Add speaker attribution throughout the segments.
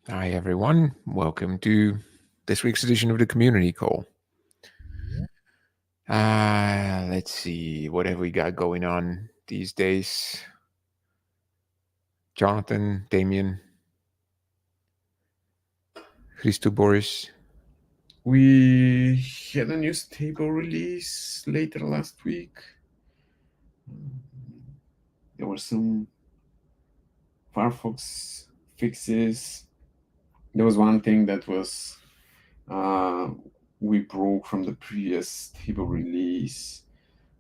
Speaker 1: Hi, everyone. Welcome to this week's edition of the Community Call. Let's see. What have we got going on these days? Jonathan, Damien, Christo, Boris.
Speaker 2: We had a new stable release later last week. There were some Firefox fixes. There was one thing that was we broke from the previous stable release,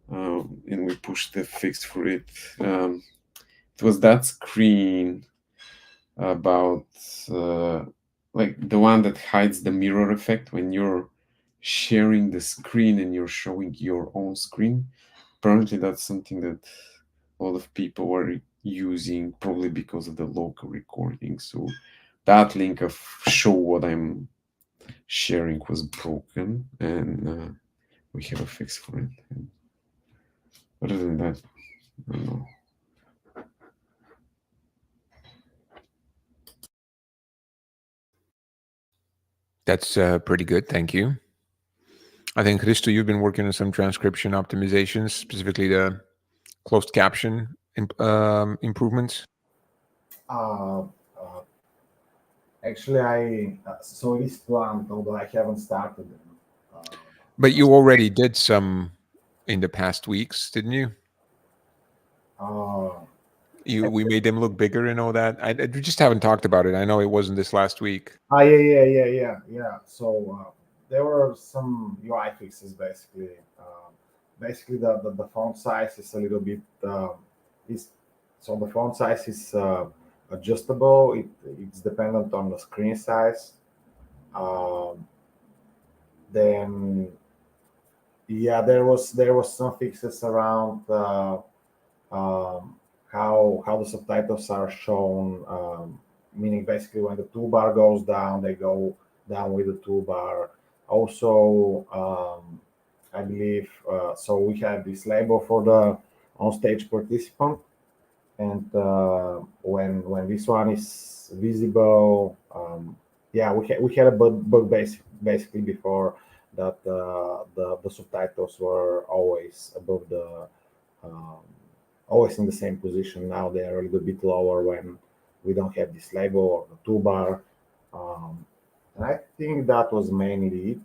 Speaker 2: and we pushed the fix for it. It was that screen about like the one that hides the mirror effect when you're sharing the screen and you're showing your own screen. Apparently that's something that a lot of people were using, probably because of the local recording. So that link of show what I'm sharing was broken, and we have a fix for it. And other than that, I don't know.
Speaker 1: That's pretty good. Thank you. I think, Christo, you've been working on some transcription optimizations, specifically the closed caption improvements.
Speaker 3: Uh, uh, Actually, I so it is planned, although I haven't started them.
Speaker 1: But you already did some in the past weeks, didn't you?
Speaker 3: Uh,
Speaker 1: We made them look bigger and all that. We just haven't talked about it. I know it wasn't this last week.
Speaker 3: yeah. So there were some UI fixes basically. Basically, the font size is a little bit is so the font size is adjustable. It's dependent on the screen size. Um, then yeah, there was some fixes around um, how the subtitles are shown, meaning basically when the toolbar goes down, they go down with the toolbar. Also, I believe so. We have this label for the on-stage participant, and when this one is visible, yeah, we had a bug basically before that the subtitles were always above the um, always in the same position. Now they are a little bit lower when we don't have this label or the toolbar. And I think that was mainly it.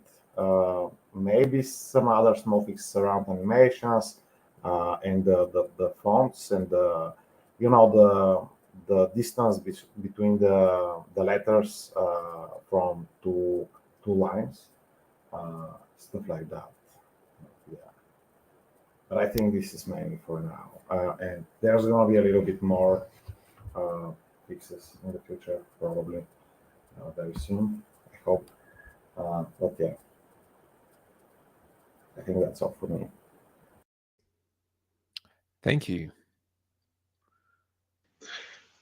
Speaker 3: Maybe some other small fixes around animations and the fonts and the distance between the letters from two lines, stuff like that. Yeah, but I think this is mainly for now. And there's going to be a little bit more uh, fixes in the future, probably very soon. I hope. But yeah, I think that's all for me.
Speaker 1: Thank you.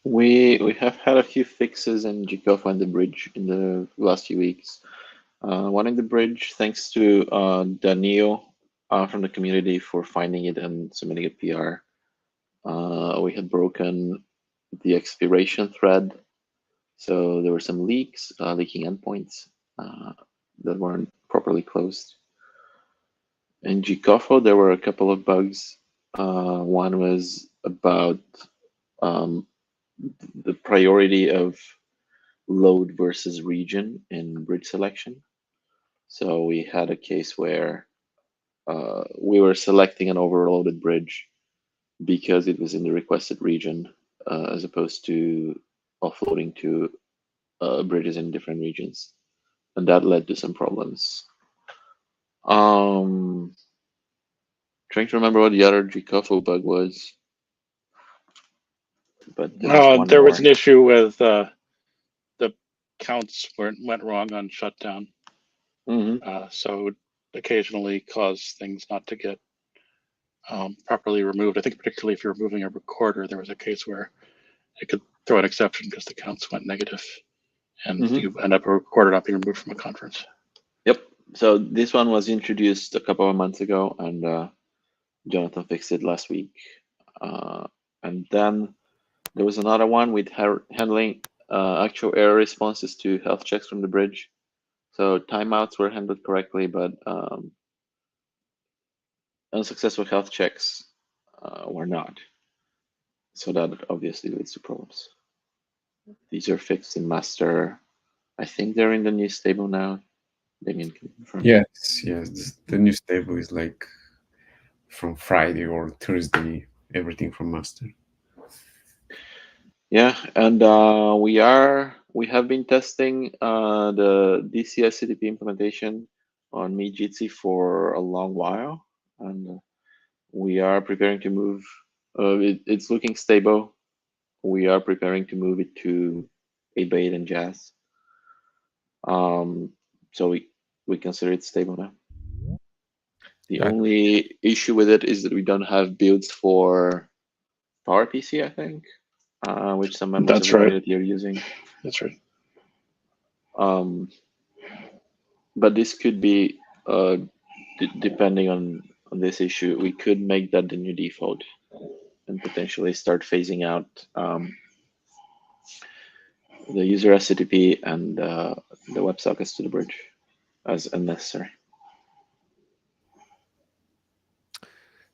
Speaker 4: We have had a few fixes in Jikov and the bridge in the last few weeks. One in the bridge, thanks to Daniel from the community for finding it and submitting a PR. We had broken the expiration thread, so there were some leaks, leaking endpoints that weren't properly closed. In Gkofo, there were a couple of bugs. One was about the priority of load versus region in bridge selection. So we had a case where we were selecting an overloaded bridge because it was in the requested region, as opposed to offloading to bridges in different regions, and that led to some problems. Trying to remember what the other Gkofo bug was, but
Speaker 5: there was an issue with the counts went wrong on shutdown. So it occasionally caused things not to get properly removed. I think particularly if you're moving a recorder, there was a case where it could throw an exception because the counts went negative, and you end up a recorder not being removed from a conference.
Speaker 4: Yep. So this one was introduced a couple of months ago, and Jonathan fixed it last week. And then there was another one with handling actual error responses to health checks from the bridge. So timeouts were handled correctly, but unsuccessful health checks were not. So that obviously leads to problems. These are fixed in master. I think they're in the new stable now. Damien can confirm.
Speaker 2: Yes. The new stable is like from Friday or Thursday, everything from master.
Speaker 4: Yeah, and we have been testing the DCS CDP implementation on Mi Jitsi for a long while, and we are preparing to move. It's looking stable. We are preparing to move it to 8x8 and Jazz. So we consider it stable now. The only issue with it is that we don't have builds for PowerPC, I think, which some members of the community are using.
Speaker 5: That's right.
Speaker 4: But this could be, depending on this issue, we could make that the new default and potentially start phasing out the user SCTP and the WebSockets to the bridge as unnecessary.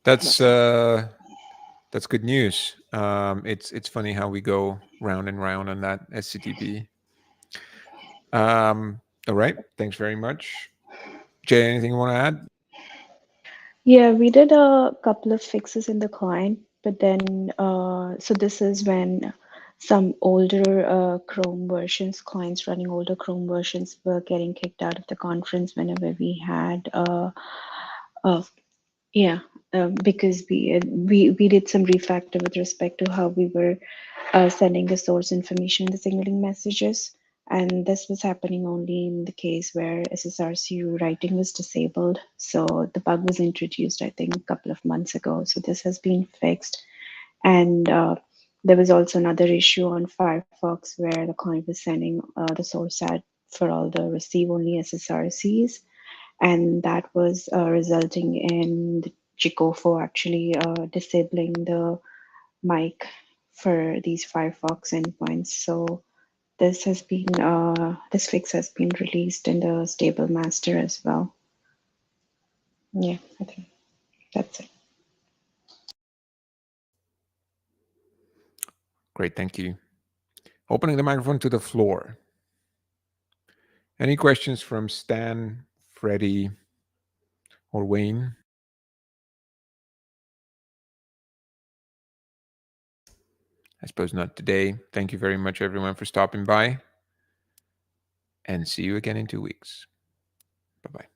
Speaker 1: That's good news. It's funny how we go round and round on that SCTP. All right, thanks very much. Jay, anything you want to add?
Speaker 6: Yeah, we did a couple of fixes in the client, but then, so this is when some older Chrome versions, clients running older Chrome versions were getting kicked out of the conference whenever we had, because we did some refactor with respect to how we were sending the source information, the signaling messages. And this was happening only in the case where SSRC writing was disabled. So the bug was introduced, I think, a couple of months ago. So this has been fixed. And there was also another issue on Firefox where the client was sending the source ad for all the receive-only SSRCs. And that was resulting in the Chicofo actually disabling the mic for these Firefox endpoints. So this has been this fix has been released in the stable master as well. Yeah, I think that's it.
Speaker 1: Great, thank you. Opening the microphone to the floor. Any questions from Stan, Freddie, or Wayne? I suppose not today. Thank you very much, everyone, for stopping by. And see you again in 2 weeks. Bye-bye.